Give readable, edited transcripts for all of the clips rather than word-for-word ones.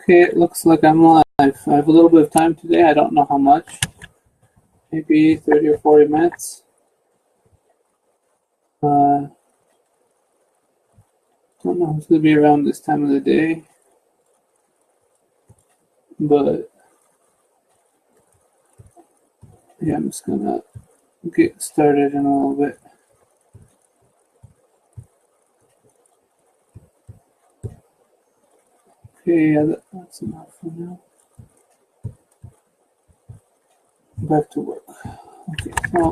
Okay, it looks like I'm live. I have a little bit of time today. I don't know how much. Maybe 30 or 40 minutes. Don't know who's going to be around this time of the day. But yeah, I'm just going to get started in a little bit. Okay, yeah, that's enough for now. Back to work. Okay, so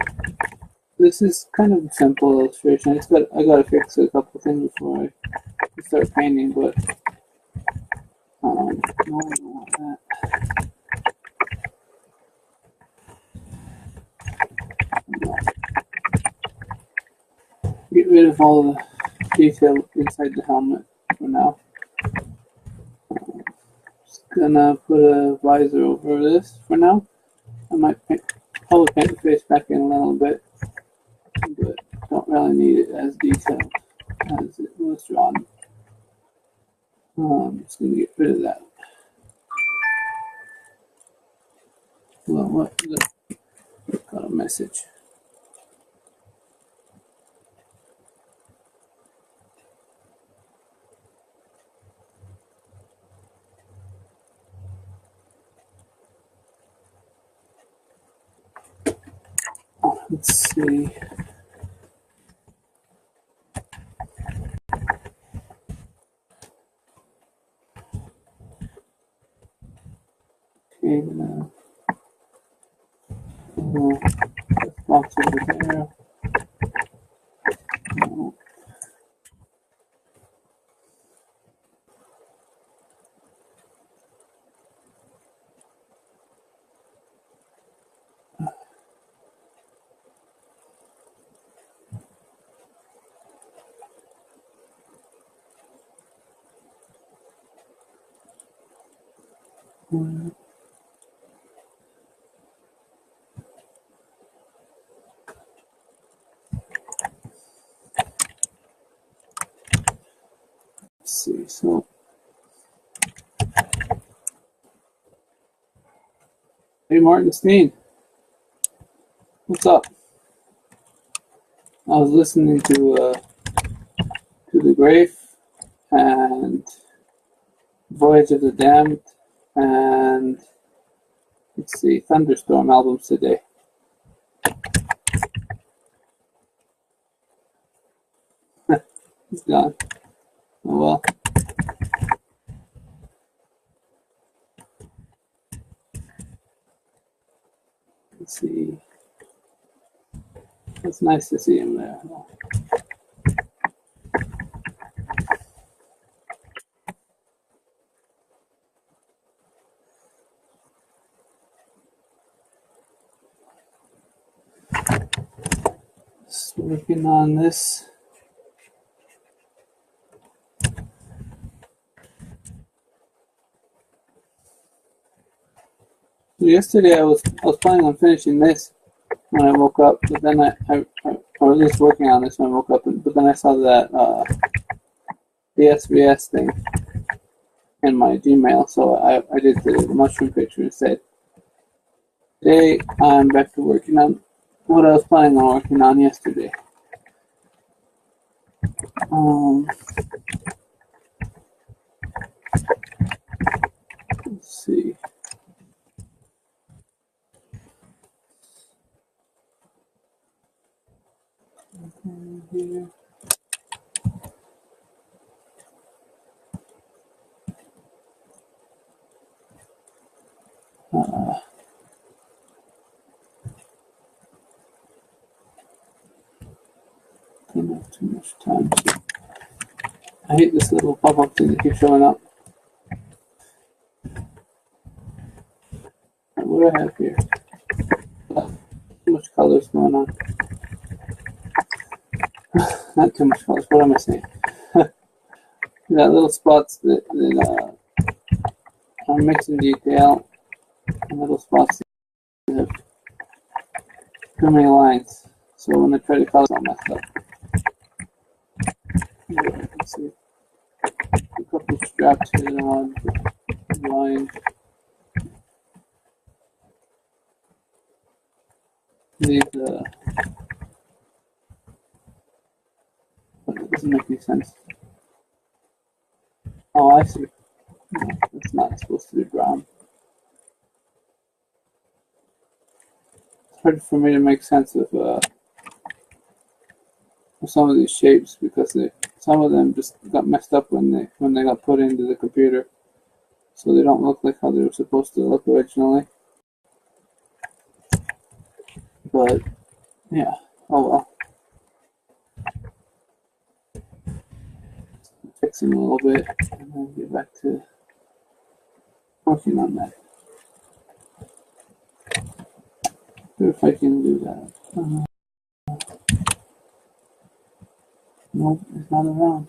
this is kind of a simple illustration. I gotta fix a couple things before I start painting, but no, I don't want that. Get rid of all the detail inside the helmet for now. Just gonna put a visor over this for now. I might probably paint the face back in a little bit, but don't really need it as detailed as it was drawn. I'm just gonna get rid of that. Well, what? Got a message. Let's see. Okay, box over there. No. Let's see. So, hey, Martin Steen, what's up? I was listening to the Grave and Voyage of the Damned and let's see, Thunderstorm albums today. He's gone. Oh well. Let's see. It's nice to see him there. Just working on this. So yesterday I was planning on finishing this when I woke up, but then or at least working on this when I woke up, but then I saw that the SVS thing in my Gmail, so I did the mushroom picture instead. Today I'm back to working on what I was planning on working on yesterday. Let's see. Here. Don't have too much time. So I hate this little pop-up thing that keeps showing up. What do I have here? Too much colors going on. Not too much colors. What am I saying? Got little spots that are mixing detail, and little spots that have too many lines. So when I try to color, it's all messed up. Let's see. A couple of straps here that I want to find these. But it doesn't make any sense. Oh, I see. No, it's not supposed to be brown. It's hard for me to make sense of some of these shapes because some of them just got messed up when they got put into the computer, so they don't look like how they were supposed to look originally. But yeah, oh well. Fix them a little bit and then get back to working on that. See if I can do that. Nope, it's not around.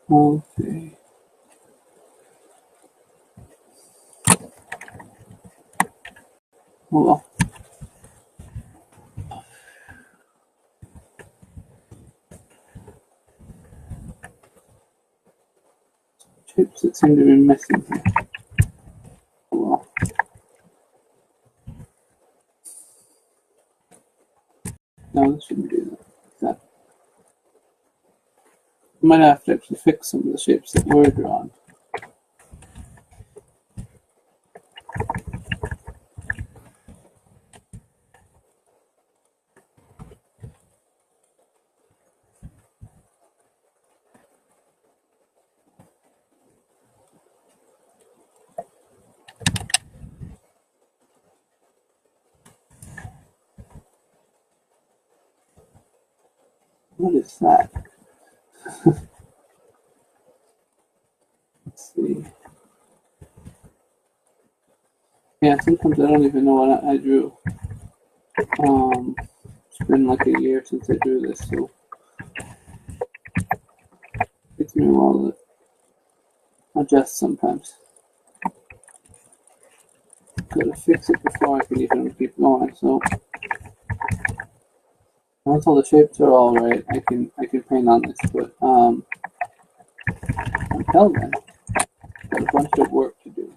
Okay. Oh well. Shapes that seem to be missing here. Oh well. No, this shouldn't do that. I might have to actually fix some of the shapes that were drawn. What is that? Let's see. Yeah, sometimes I don't even know what I drew. It's been like a year since I drew this, so it takes me a while to adjust sometimes. Gotta fix it before I can even keep going. So once all the shapes are all right, I can paint on this. But until then, got a bunch of work to do.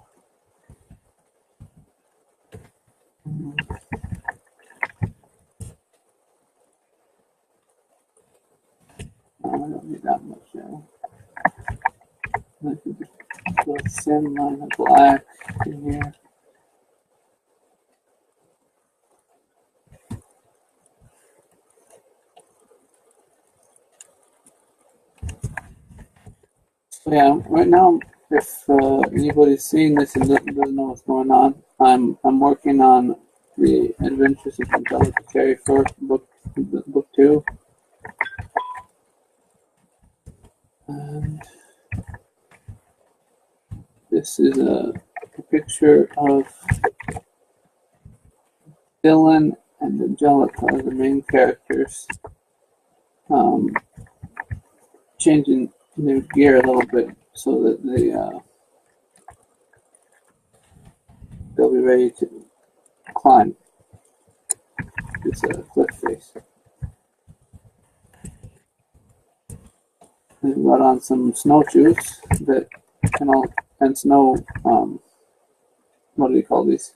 I don't need that much now. I can just put a thin line of black in here. So yeah, right now, if anybody's seeing this and doesn't know what's going on, I'm working on the Adventures of Angelica Cherryfur book 2, and this is a picture of Dylan and Angelica, the main characters, changing their gear a little bit so that they'll be ready to climb this cliff face. They've got on some snowshoes that can all and snow. What do you call these?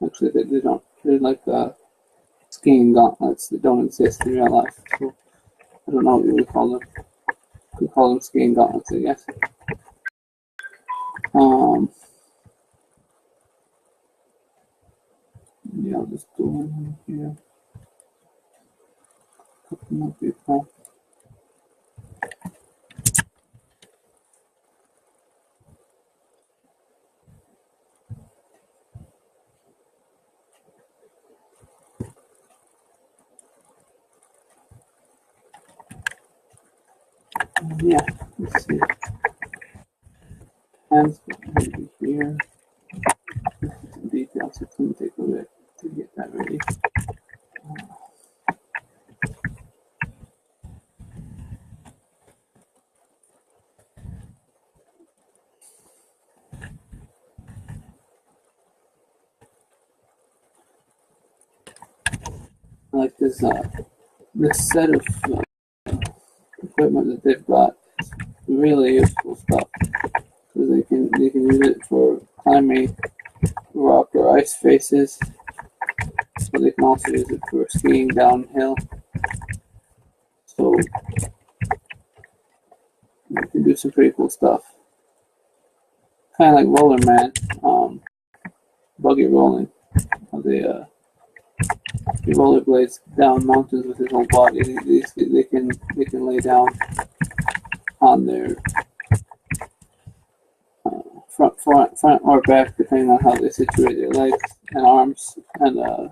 Actually, they don't. They're like skiing gauntlets that don't exist in real life. So I don't know what you would call them. We call them skiing gauntlets, I guess. Yeah, I'll just go in here. Couple more people. Yeah, let's see. Hands maybe here. Some details. It's going to take a bit to get that ready. like this set of equipment that they've got is really useful stuff because they can use it for climbing rock or ice faces, but they can also use it for skiing downhill. So you can do some pretty cool stuff. Kind of like Roller Man, buggy rolling. How he rollerblades down mountains with his whole body. They can lay down on their front or back, depending on how they situate their legs and arms, and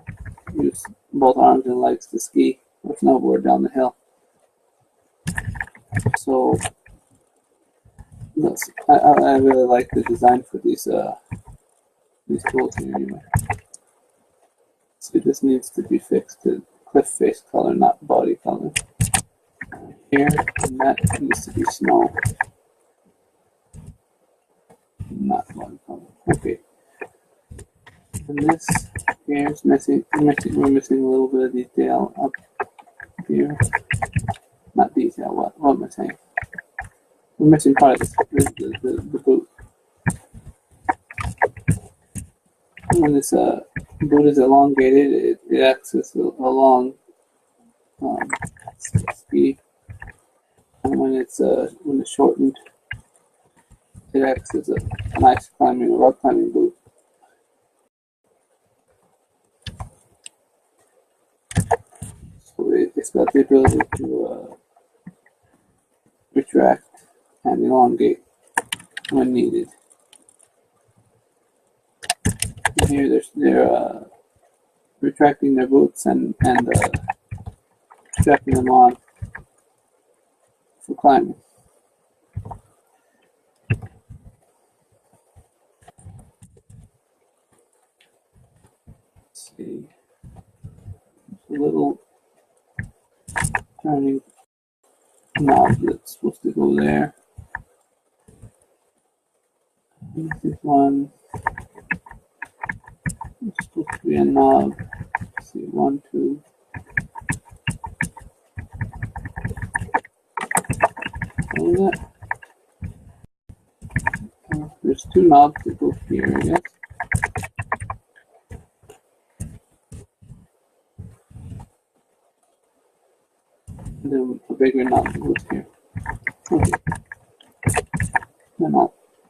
use both arms and legs to ski or snowboard down the hill. So I really like the design for these tools here anyway. See, this needs to be fixed to cliff face color, not body color. Here, and that needs to be snow, not body color. Okay. And this here is missing. We're missing a little bit of detail up here. Not detail. What am I saying? We're missing part of the boot. When this boot is elongated, it acts as a long ski, and when it's shortened, it acts as a nice climbing, rock climbing boot. So it's got the ability to retract and elongate when needed. And here they're retracting their boots and strapping them on for climbing. Let's see, a little turning knob that's supposed to go there. This one is supposed to be a knob. Let's see, 1, 2. What is that? There's 2 knobs that go here, I guess. And then a bigger knob that goes here. Okay. Then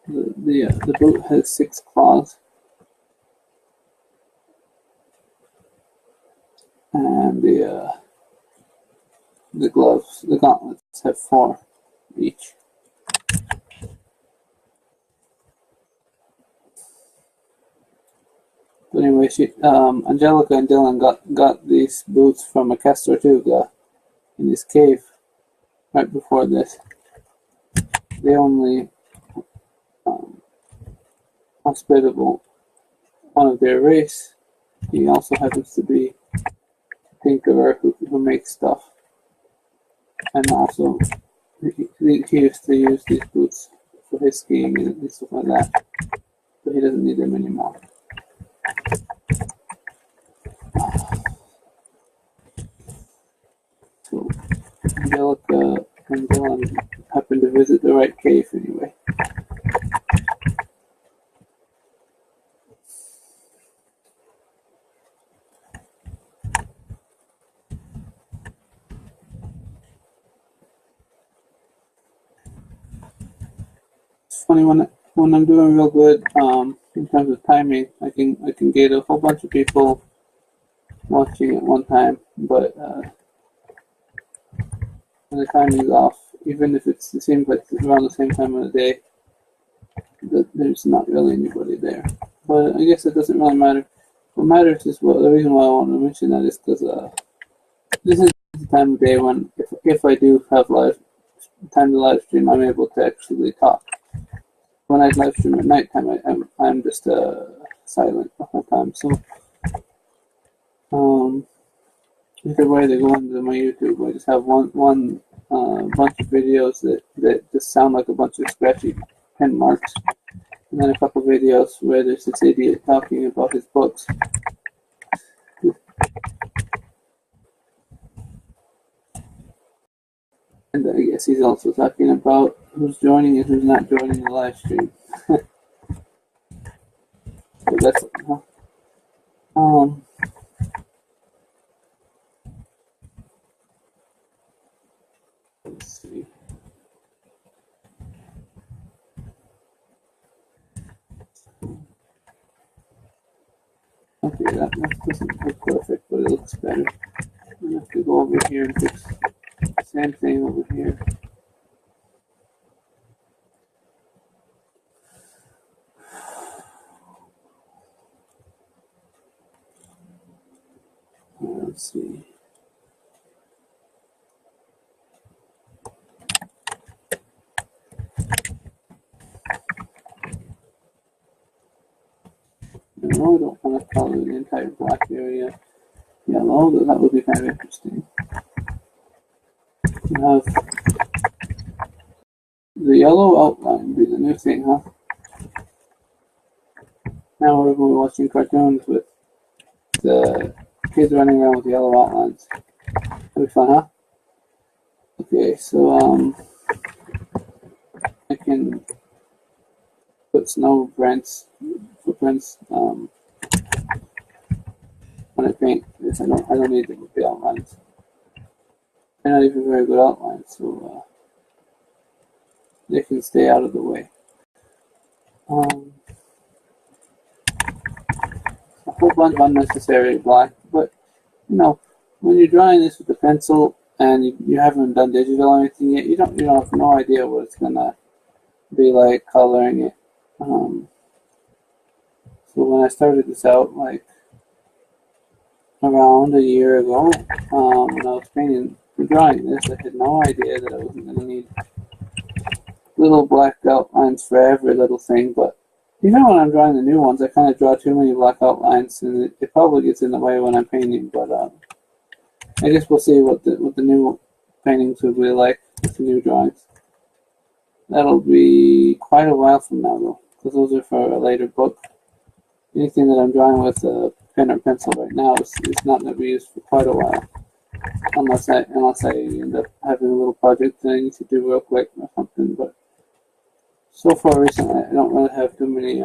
the boot has 6 claws. And the gloves, the gauntlets have 4 each. But anyway, Angelica and Dylan got these boots from a Tortuga in this cave right before this. The only hospitable one of their race. He also happens to be a tinkerer who makes stuff, and also he used to use these boots for his skiing and stuff like that, but he doesn't need them anymore. So Angelica and Dylan happened to visit the right cave anyway. It's funny when I'm doing real good in terms of timing, I can get a whole bunch of people watching at one time, but when the timing's off, even if it seems like it's around the same time of the day, there's not really anybody there. But I guess it doesn't really matter. What matters is, well, the reason why I want to mention that is because this is the time of day when, if I do have time to live stream, I'm able to actually talk. When I live stream at nighttime, I'm just silent the whole time. So either way, they go into my YouTube. I just have one bunch of videos that just sound like a bunch of scratchy pen marks, and then a couple videos where there's this idiot talking about his books. And I guess he's also talking about who's joining and who's not joining the live stream. So that's let's see. Okay, that doesn't look perfect, but it looks better. I have to go over here and fix the same thing over here. Let's see. No, I don't want to color the entire black area yellow, though that would be kind of interesting. You have the yellow outline be the new thing, huh? Now we're watching cartoons with the kids running around with yellow outlines. That'd be fun, huh? Okay, so I can put snow footprints when I paint this. I don't need them with the outlines. They're not even very good outlines, so they can stay out of the way. A whole bunch of unnecessary black, but you know, when you're drawing this with a pencil and you haven't done digital or anything yet, you have no idea what it's gonna be like coloring it. So when I started this out, like around a year ago, when I was painting and drawing this, I had no idea that I wasn't gonna need little black outlines for every little thing, but even when I'm drawing the new ones, I kind of draw too many black outlines, and it probably gets in the way when I'm painting. But I guess we'll see what the new paintings will be like with the new drawings. That'll be quite a while from now, though, because those are for a later book. Anything that I'm drawing with a pen or pencil right now is not going to be used for quite a while, unless I end up having a little project that I need to do real quick or something. But so far recently, I don't really have too many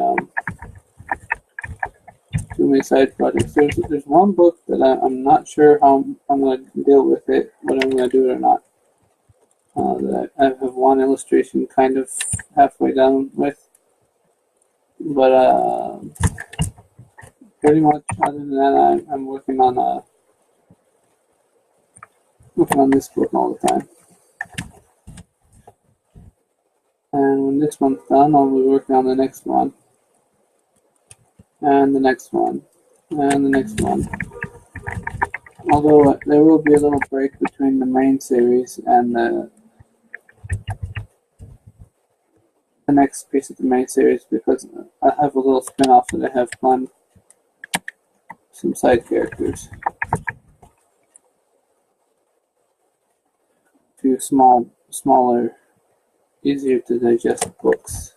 side projects. There's one book that I'm not sure how I'm going to deal with it, whether I'm going to do it or not. That I have one illustration kind of halfway done with, but pretty much other than that, I'm working on this book all the time. And when this one's done, I'll be working on the next one. And the next one. And the next one. Although there will be a little break between the main series and the next piece of the main series, because I have a little spin-off that I have planned. Some side characters. A few smaller, easier to digest books.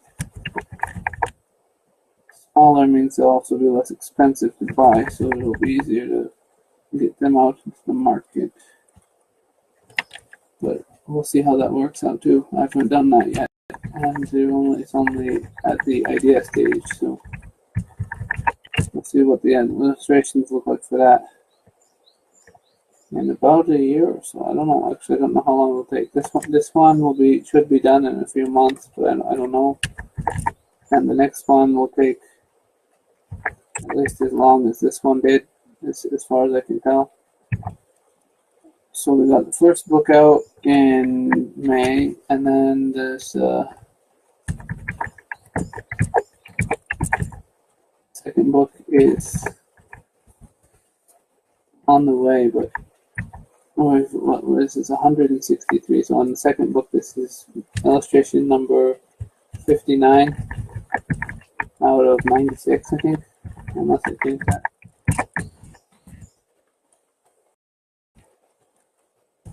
Smaller means they'll also be less expensive to buy, so it'll be easier to get them out into the market. But we'll see how that works out too. I haven't done that yet, and it's only at the idea stage, so we'll see what the illustrations look like for that in about a year or so. I don't know. Actually, I don't know how long it will take. This one should be done in a few months, but I don't know. And the next one will take at least as long as this one did, as far as I can tell. So we got the first book out in May, and then this second book is on the way, but what is this? 163. So on the second book, this is illustration number 59 out of 96, I think. Unless I change that.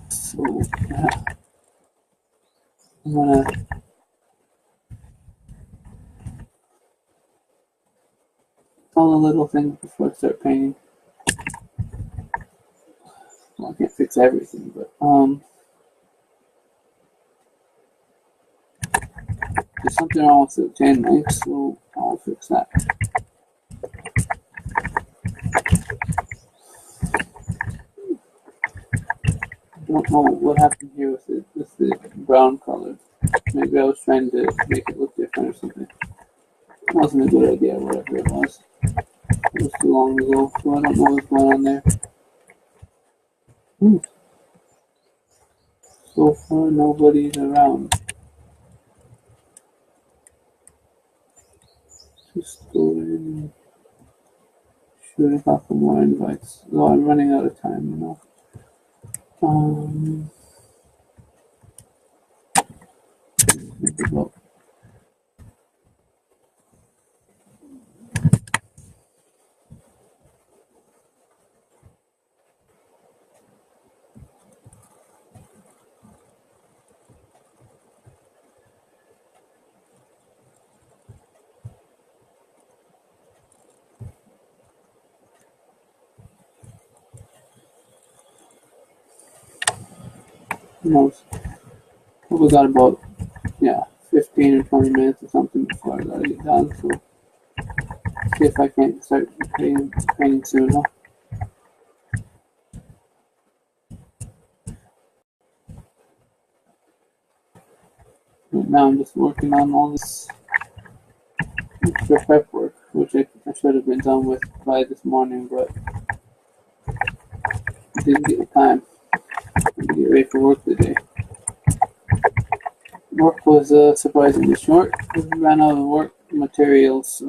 So yeah, I'm gonna all the little things before I start painting. Well, I can't fix everything, but there's something wrong with the chain link, so I'll fix that. I don't know what happened here with the brown color. Maybe I was trying to make it look different or something. It wasn't a good idea, whatever it was. It was too long ago, so I don't know what's going on there. So far, nobody's around. Just go in. Shoot a couple more invites. Though I'm running out of time, you know. Well, who knows? We got about 15 or 20 minutes or something before I gotta get done. So see if I can't start training soon. Huh? Right now I'm just working on all this extra prep work, which I should have been done with by this morning, but I didn't get the time to get ready for work today. Work was surprisingly short. We ran out of work materials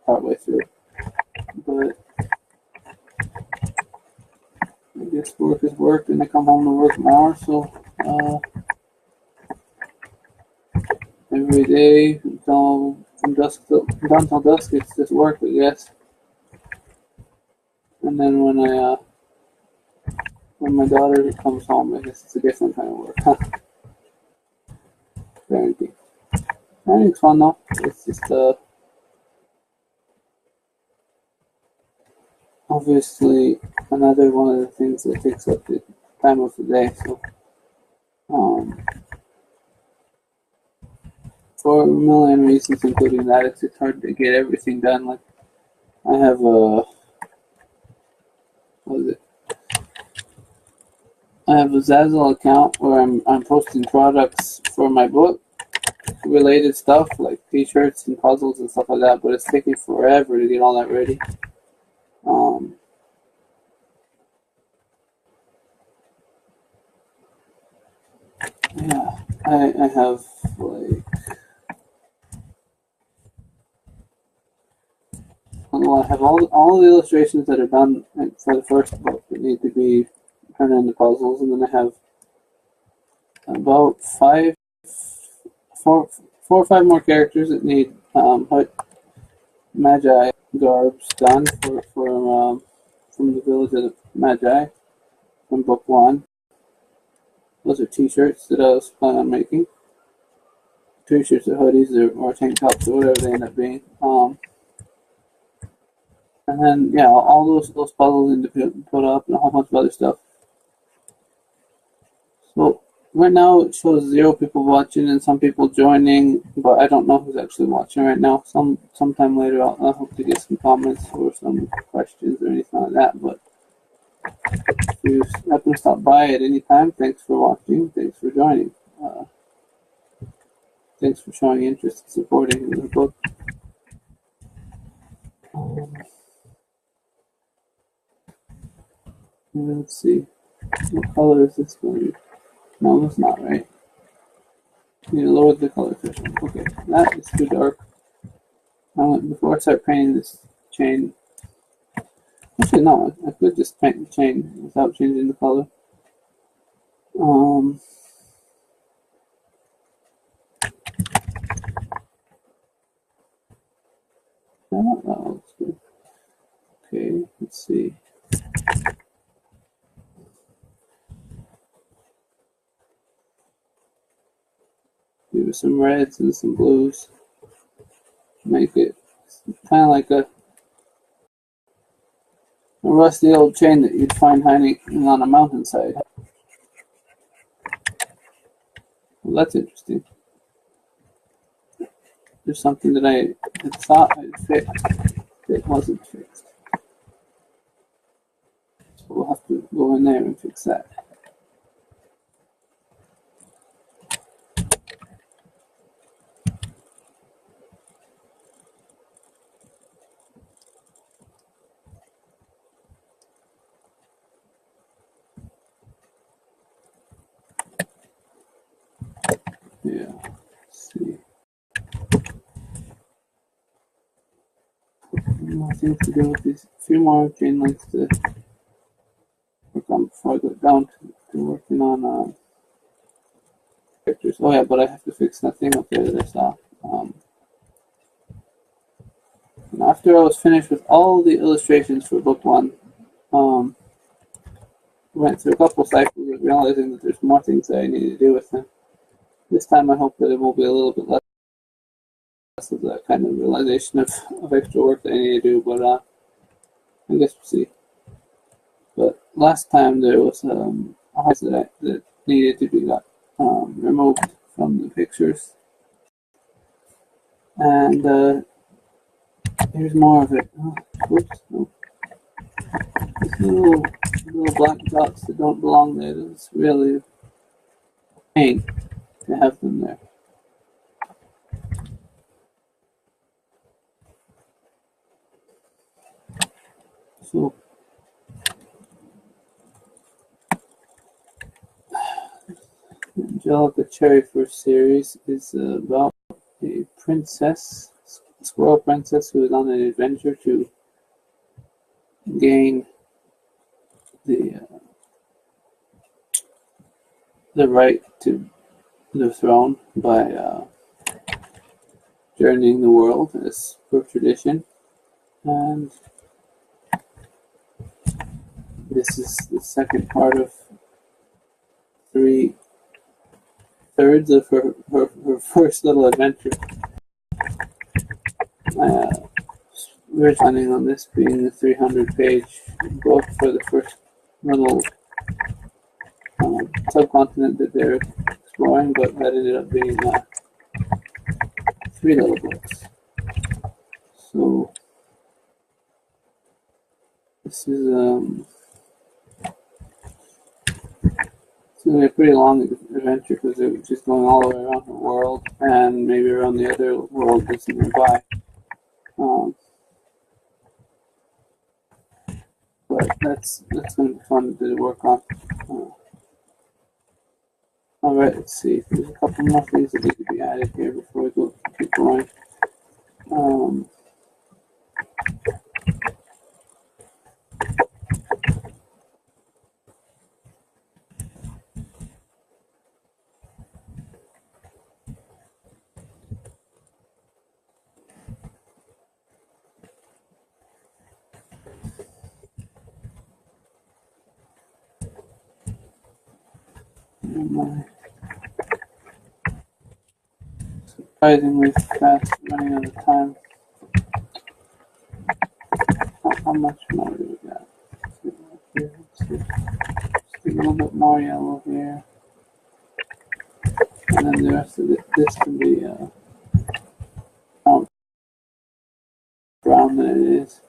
partway through, but I guess work is work, and I come home to work more. So every day until from dusk till down till dusk, it's just work, I guess. And then when my daughter comes home, I guess it's a different kind of work. Parenting. Parenting's fun though. It's just obviously another one of the things that takes up the time of the day. So for a million reasons, including that, it's hard to get everything done. Like I have I have a Zazzle account where I'm posting products for my book related stuff like t-shirts and puzzles and stuff like that, but it's taking forever to get all that ready. I have like I have all the illustrations that are done for the first book that need to be turned into puzzles, and then I have about four or five more characters that need Magi garbs done from the village of the Magi from book one. Those are t-shirts that I was planning on making. T-shirts or hoodies or tank tops or whatever they end up being. And then all those puzzles need to be put up and a whole bunch of other stuff. So right now it shows 0 people watching and some people joining, but I don't know who's actually watching right now. Sometime later I'll hope to get some comments or some questions or anything like that. But if you happen to stop by at any time, thanks for watching. Thanks for joining. Thanks for showing interest and supporting the book. Let's see. What color is this going to be? No, that's not right. You need to lower the color threshold. Okay, that is too dark. Before I start painting this chain, actually no, I could just paint the chain without changing the color. That looks good. Okay, let's see. Give it some reds and some blues. Make it kind of like a rusty old chain that you'd find hanging on a mountainside. Well, that's interesting. there's something that I had thought I'd fixed that wasn't fixed. So we'll have to go in there and fix that. Yeah, let's see. More things to do with these. A few more chain links to work on before I go down to working on pictures. Oh yeah, but I have to fix that thing up there that I saw. And after I was finished with all the illustrations for book one, went through a couple cycles of realizing that there's more things that I need to do with them. This time I hope that it will be a little bit less of that kind of realization of extra work that I need to do, but I guess we'll see. But last time there was a house that needed to be removed from the pictures. And here's more of it. Oh, whoops, no. These little black dots that don't belong there. It's really a pain to have them there. So Angelica Cherryfur series is about a princess, a squirrel princess, who is on an adventure to gain the right to the throne by journeying the world as per tradition. And this is the second part of 3/3 of her first little adventure. We were planning on this being the 300-page book for the first little subcontinent that they're exploring, but that ended up being 3 little books. So this is it's going to be a pretty long adventure because they're just going all the way around the world and maybe around the other world that's nearby. But that's going to be fun to work on. Alright, let's see. There's a couple more things that need to be added here before we keep going. Surprisingly fast running out of time. How much more do we got? Let's see. Just a little bit more yellow here. And then the rest of this can be brown than it is.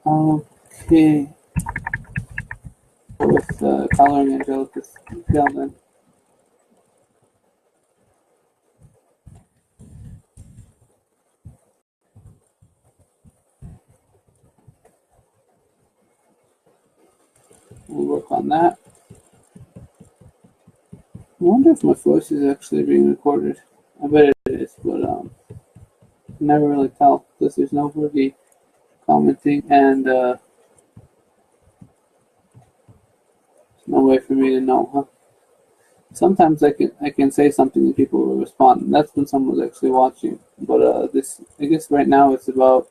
Okay. With coloring Angelica's tail then. We'll work on that. I wonder if my voice is actually being recorded. I bet it is, but I can never really tell because there's nobody commenting, and there's no way for me to know, huh? Sometimes I can say something and people will respond, and that's when someone's actually watching. But I guess right now it's about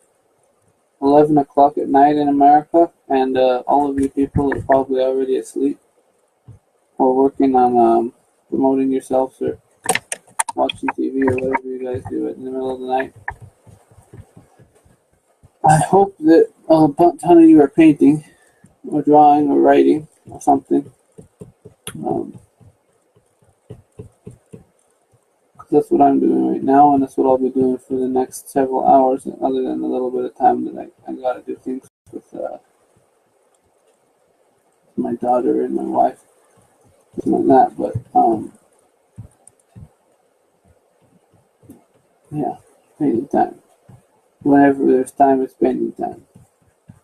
11 o'clock at night in America, and all of you people are probably already asleep or working on promoting yourselves or watching TV or whatever you guys do in the middle of the night. I hope that a ton of you are painting or drawing or writing or something. that's what I'm doing right now, and that's what I'll be doing for the next several hours, other than a little bit of time that I gotta do things with my daughter and my wife, something like that. But yeah, painting time. Whenever there's time, it's painting time.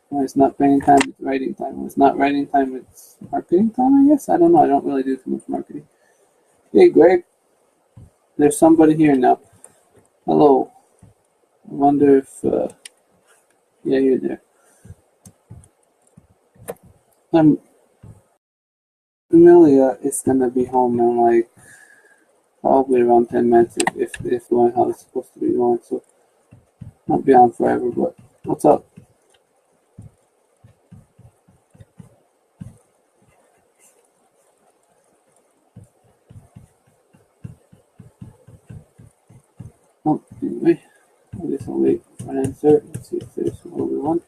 When it's not painting time, it's writing time. When it's not writing time, it's marketing time, I guess. I don't know. I don't really do too much marketing. Hey, Greg, there's somebody here now. Hello. I wonder if, yeah, you're there. Amelia is gonna be home in like probably around 10 minutes if going how it's supposed to be going. So, not be on forever, but what's up? Oh, anyway, I guess I'll wait for an answer. Let's see if there's what we want.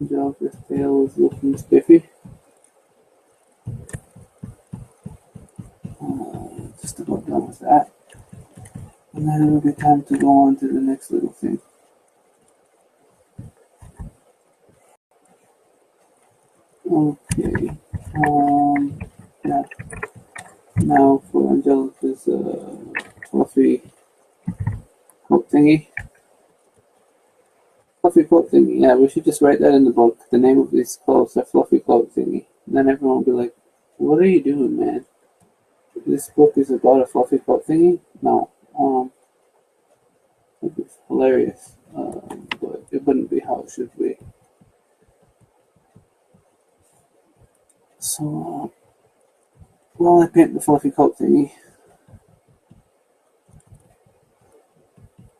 Angelica's tail is looking spiffy. Just about done with that. And then it'll be time to go on to the next little thing. Okay. Yeah. Now for Angelica's fluffy coat thingy. Fluffy coat thingy. Yeah, we should just write that in the book. The name of these clothes are fluffy coat thingy. And then everyone will be like, "What are you doing, man? This book is about a fluffy coat thingy?" No. It'd be hilarious. But it wouldn't be how it should be. So, while I paint the fluffy coat thingy,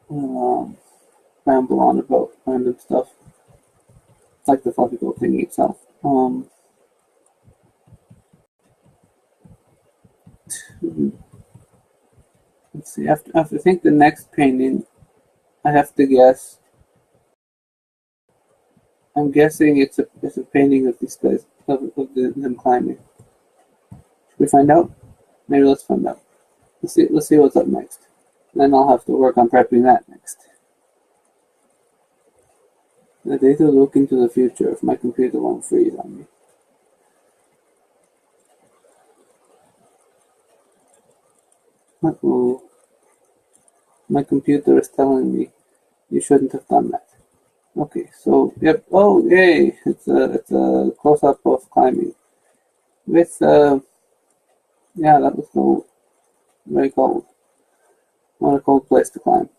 we'll ramble on about random stuff, like the fluffy coat thingy itself. Let's see. After I think the next painting, I have to guess. I'm guessing it's a painting of these guys of them climbing. Should we find out? Maybe let's find out. Let's see what's up next. Then I'll have to work on prepping that next. The data look into the future if my computer won't freeze on me. Uh-oh. My computer is telling me you shouldn't have done that. Okay, so yep. Oh, yay! It's a close up of climbing. With yeah, that was cold. Very cold. What a cold place to climb.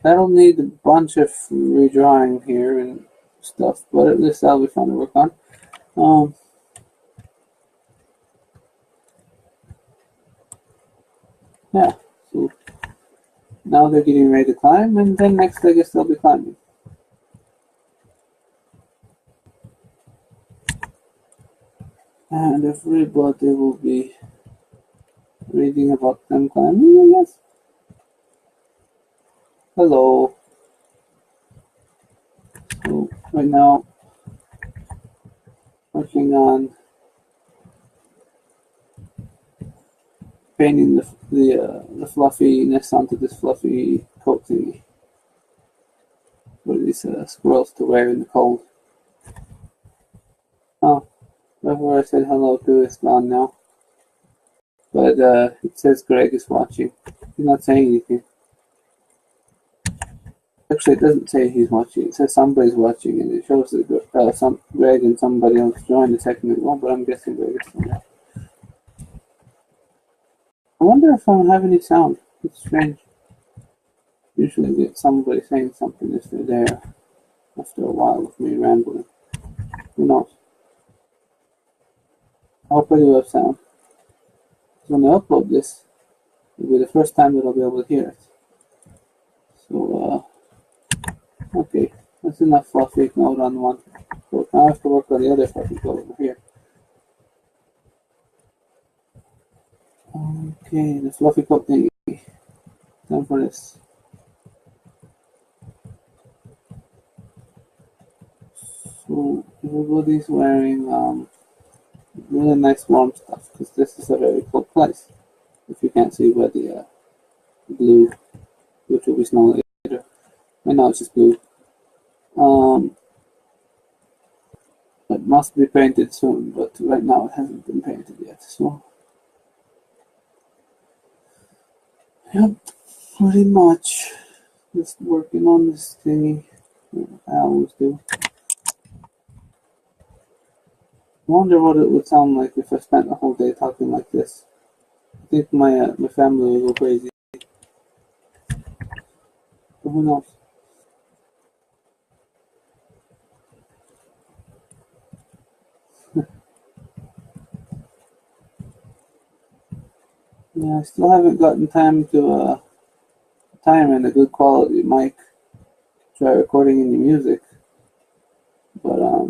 That'll need a bunch of redrawing here and stuff, but at least that'll be fun to work on. Yeah, so now they're getting ready to climb, and then next I guess they'll be climbing. And everybody will be reading about them climbing, I guess. Hello. So right now, working on painting the fluffiness onto this fluffy coat thingy for these squirrels to wear in the cold. Oh, whoever I said hello to is gone now. But it says Greg is watching. He's not saying anything. Actually, it doesn't say he's watching. It says somebody's watching, and it shows that some Greg and somebody else joined a second ago. But I'm guessing Greg is still there. I wonder if I don't have any sound. It's strange. Usually I get somebody saying something if they're there after a while of me rambling. Who knows? I hope I do have sound. Because when I upload this, it'll be the first time that I'll be able to hear it. So, okay. That's enough fluffy note on one. So now I have to work on the other fluffy note over here. Okay, the fluffy coat thingy. Time for this. So everybody's wearing really nice warm stuff, because this is a very cold place. If you can't see by the blue, which will be snow later. Right now it's just blue. It must be painted soon, but right now it hasn't been painted yet. So, yep, pretty much just working on this thingy. I always do. I wonder what it would sound like if I spent the whole day talking like this. I think my family would go crazy. But who knows? Yeah, I still haven't gotten time to time and a good quality mic. Try recording any music, but I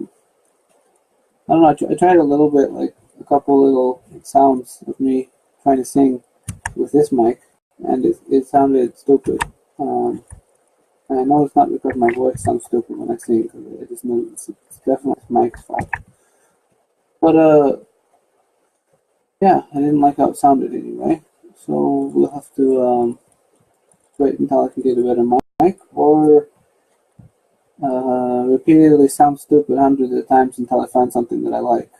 don't know. I tried a little bit, like a couple little sounds of me trying to sing with this mic, and it sounded stupid. And I know it's not because my voice sounds stupid when I sing, because I just know it's definitely mic's fault. But yeah, I didn't like how it sounded anyway. So we'll have to wait until I can get a better mic, or repeatedly sound stupid hundreds of times until I find something that I like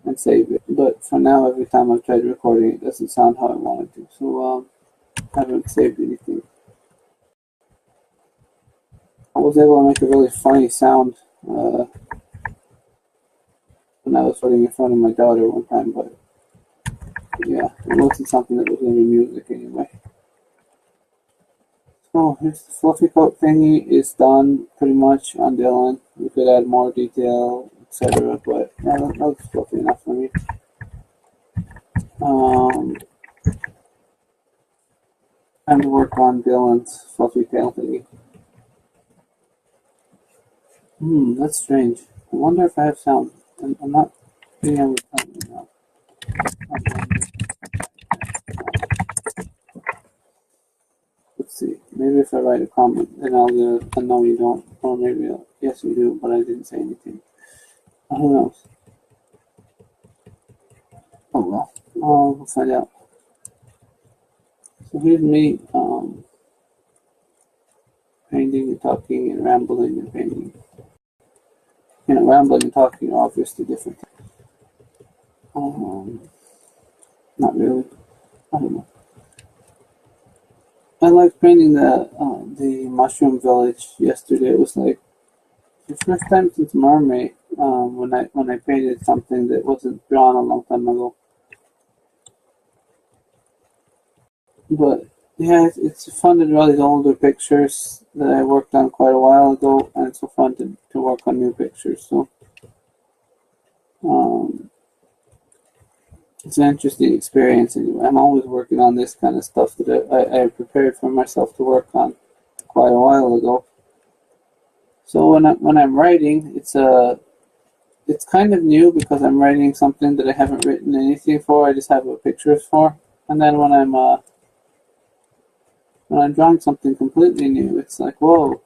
and save it. But for now, every time I've tried recording, it doesn't sound how I want it to. So I haven't saved anything. I was able to make a really funny sound when I was sitting in front of my daughter one time, but yeah, it wasn't something that was going to be music anyway. So here's the fluffy coat thingy is done pretty much on Dylan. We could add more detail, etc. But yeah, that looks fluffy enough for me. Time to work on Dylan's fluffy tail thingy. That's strange. I wonder if I have sound. I'm not being able to tell you now. Let's see. Maybe if I write a comment, then I'll do a no you don't. Or maybe yes you do, but I didn't say anything. Who knows? Oh well. We'll find out. So here's me painting and talking and rambling and painting. You know, rambling and talking are obviously different. Not really. I don't know. I liked painting the mushroom village yesterday. It was like the first time since Mermaid when I painted something that wasn't drawn a long time ago. But yeah, it's fun to draw these older pictures that I worked on quite a while ago, and it's so fun to work on new pictures. So it's an interesting experience anyway. I'm always working on this kind of stuff that I prepared for myself to work on quite a while ago. So when I'm writing, it's kind of new because I'm writing something that I haven't written anything for. I just have pictures for, and then when I'm drawing something completely new, it's like, whoa,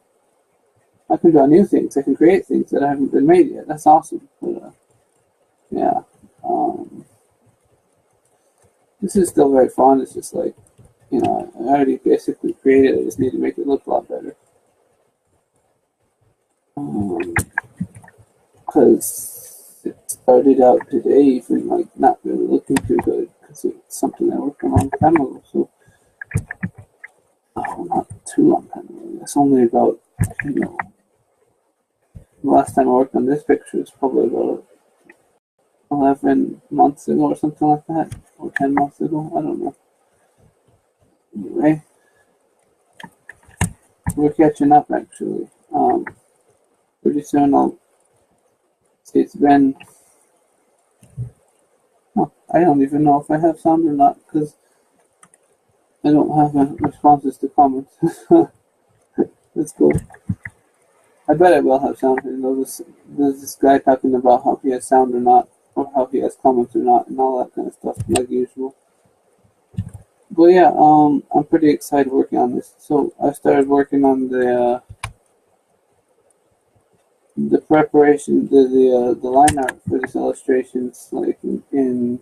I can draw new things. I can create things that haven't been made yet. That's awesome. But yeah, this is still very fun. It's just like, you know, I already basically created it. I just need to make it look a lot better. Because it started out today even like not really looking too good because it's something I worked on a long time ago. So, not too long time ago. It's only about, you know, the last time I worked on this picture was probably about 11 months ago or something like that, or 10 months ago. I don't know. Anyway, we're catching up actually. Pretty soon I'll see. It's been. I don't even know if I have sound or not because I don't have responses to comments. That's cool. I bet I will have sound. There's this guy talking about how he has sound or not, or how he has comments or not, and all that kind of stuff, like usual. But yeah, I'm pretty excited working on this. So I started working on the the preparation, the line art for these illustrations, like in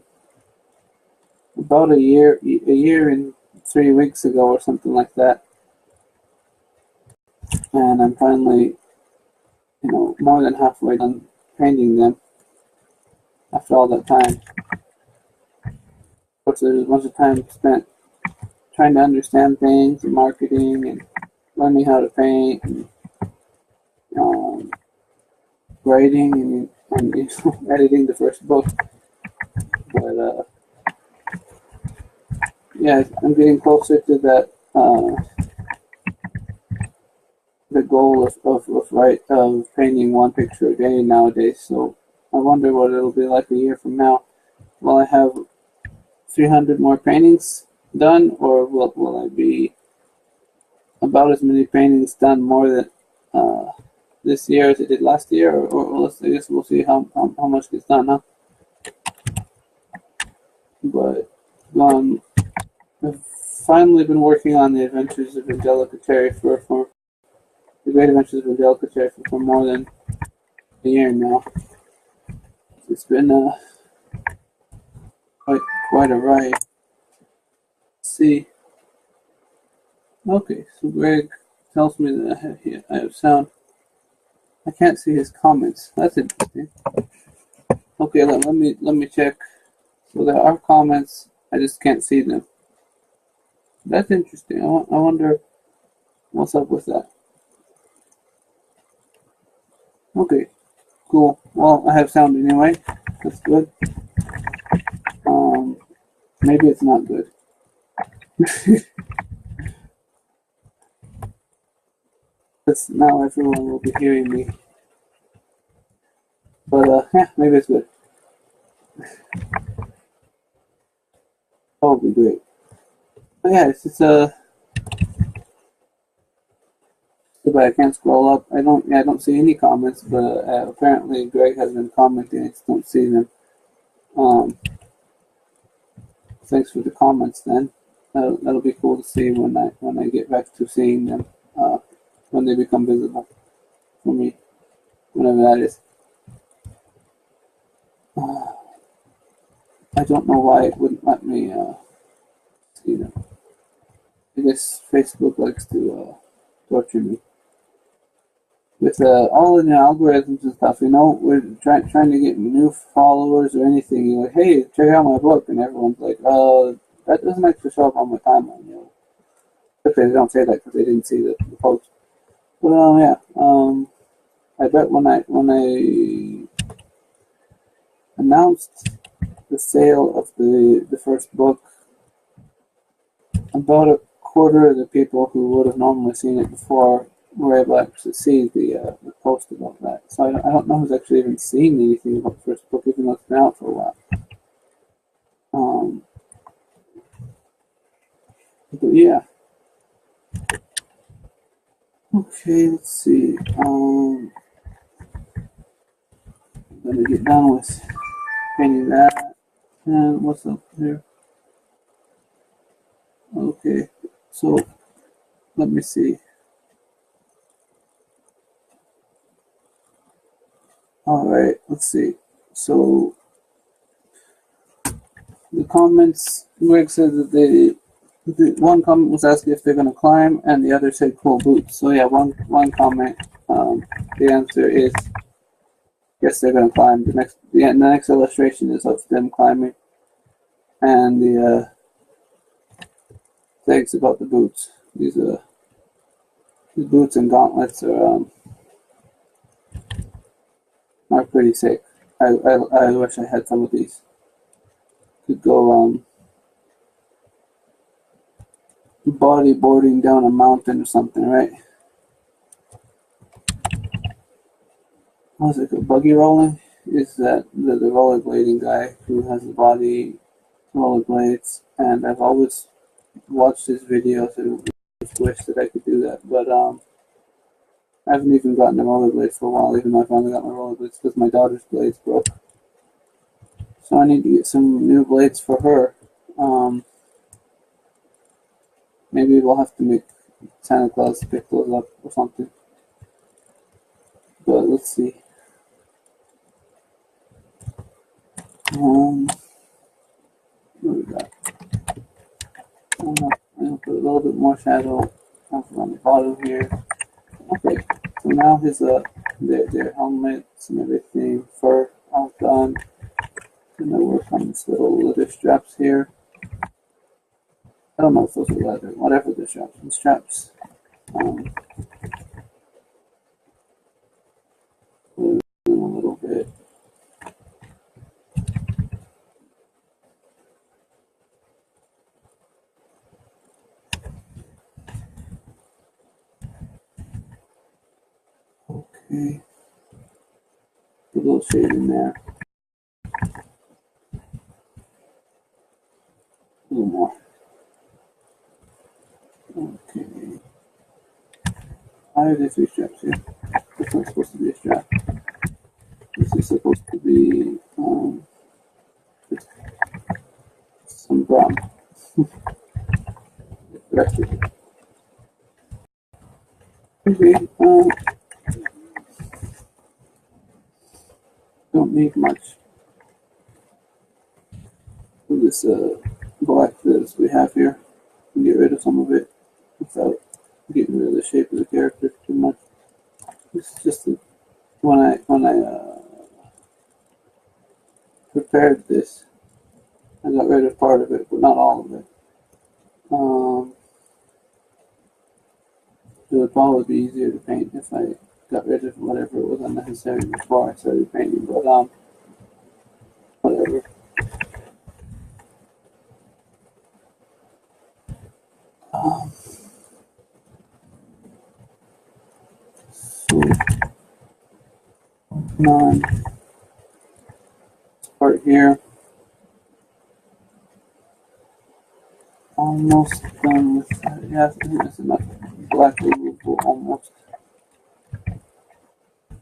about a year and 3 weeks ago or something like that, and I'm finally, more than halfway done painting them after all that time. Of course, there's a bunch of time spent trying to understand things and marketing and learning how to paint and um, writing and editing the first book. But yeah, I'm getting closer to that the goal of painting one picture a day nowadays. So I wonder what it'll be like a year from now. Will I have 300 more paintings done, or will I be about as many paintings done more than this year as I did last year? Or I guess we'll see how much gets done, huh? But I've finally been working on the Adventures of Angelica Cherryfur for the Great Adventures of Angelica Cherryfur for more than a year now. It's been quite a ride. Let's see. Okay, so Greg tells me that I have sound. I can't see his comments. That's interesting. Okay, let me check. So there are comments. I just can't see them. That's interesting. I wonder what's up with that. Okay, cool. Well, I have sound anyway. That's good. Maybe it's not good. Because now everyone will be hearing me. But yeah, maybe it's good. That would be great. But yeah, it's just too bad I can't scroll up. I don't see any comments, but apparently Greg has been commenting. I just don't see them. Thanks for the comments then. That'll be cool to see when I get back to seeing them, when they become visible for me, whenever that is. I don't know why it wouldn't let me see them. I guess Facebook likes to torture me with all the new algorithms and stuff. We're trying to get new followers or anything. You're like, hey, check out my book, and everyone's like, that doesn't actually show up on my timeline. Except they don't say that because they didn't see the post. But yeah, I bet when I announced the sale of the first book, about a quarter of the people who would have normally seen it before were able to actually see the post about that. So I don't know who's actually even seen anything about the first book, even though it's been out for a while. But yeah. Okay, let's see. I'm gonna get done with painting that. And what's up here? Okay, so let me see. Alright, let's see. So the comments, Greg said that the one comment was asking if they're gonna climb, and the other said cool boots. So yeah, one comment. The answer is yes, they're gonna climb. The next illustration is of them climbing, and the thanks about the boots. These boots and gauntlets are pretty sick. I wish I had some of these. Could go bodyboarding down a mountain or something, right? What's it called? Buggy rolling? Is that the rollerblading guy who has the body rollerblades? And I've always watched his videos and wish that I could do that, but I haven't even gotten a rollerblade for a while, even though I finally got my rollerblades because my daughter's blades broke. So I need to get some new blades for her. Maybe we'll have to make Santa Claus pick those up or something. But let's see. What we got? I'm gonna put a little bit more shadow on the bottom here. Okay, so now his their helmets and everything, fur all done. Gonna work on this little leather straps here. I don't know if those are leather, whatever the straps. Glue them a little bit. Okay. Put a little shade in there. A little more. Okay. Why are there three straps here? This one's supposed to be a strap. This is supposed to be some brown. Corrected. Okay. Don't need much of this black that we have here. And get rid of some of it without getting rid of the shape of the character too much. This is just when I prepared this, I got rid of part of it, but not all of it. It would probably be easier to paint if I got rid of whatever was unnecessary before I started painting, but whatever. So on this part here, almost done with that. Yeah, I think that's enough black removal almost.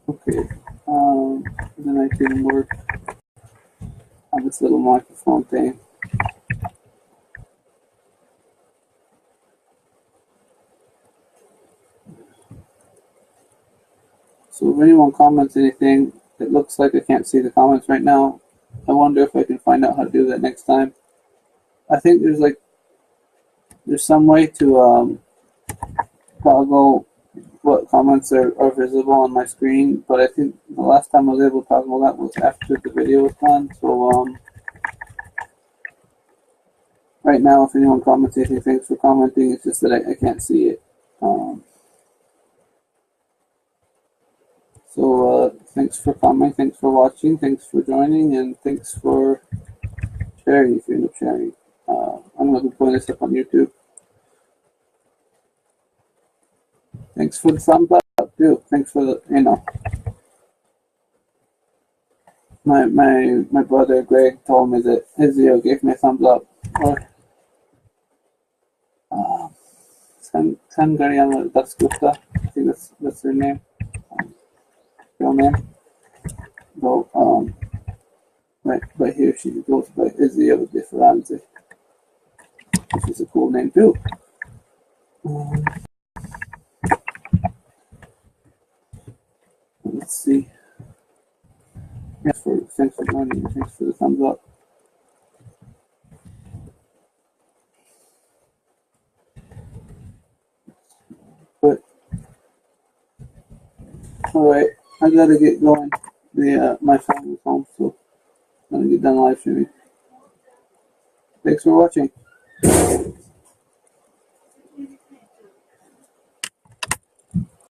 Okay, then I can work on this little microphone thing. So if anyone comments anything, it looks like I can't see the comments right now. I wonder if I can find out how to do that next time. I think there's some way to toggle what comments are visible on my screen, but I think the last time I was able to toggle that was after the video was done. So right now, if anyone comments anything, thanks for commenting. It's just that I can't see it. So thanks for commenting, thanks for watching, thanks for joining, and thanks for sharing if you end up sharing. I'm going to be putting this up on YouTube. Thanks for the thumbs up too. Thanks for the, my brother Greg told me that his video gave me a thumbs up. Or Sangariana Dasgupta, I think that's her name. Real name. So right here she goes by Izio de Ferranzi, which is a cool name too. Let's see. Thanks for joining. Thanks for the thumbs up. But all right, I gotta get going. My phone is home, so I'm gonna get done live streaming. Thanks for watching.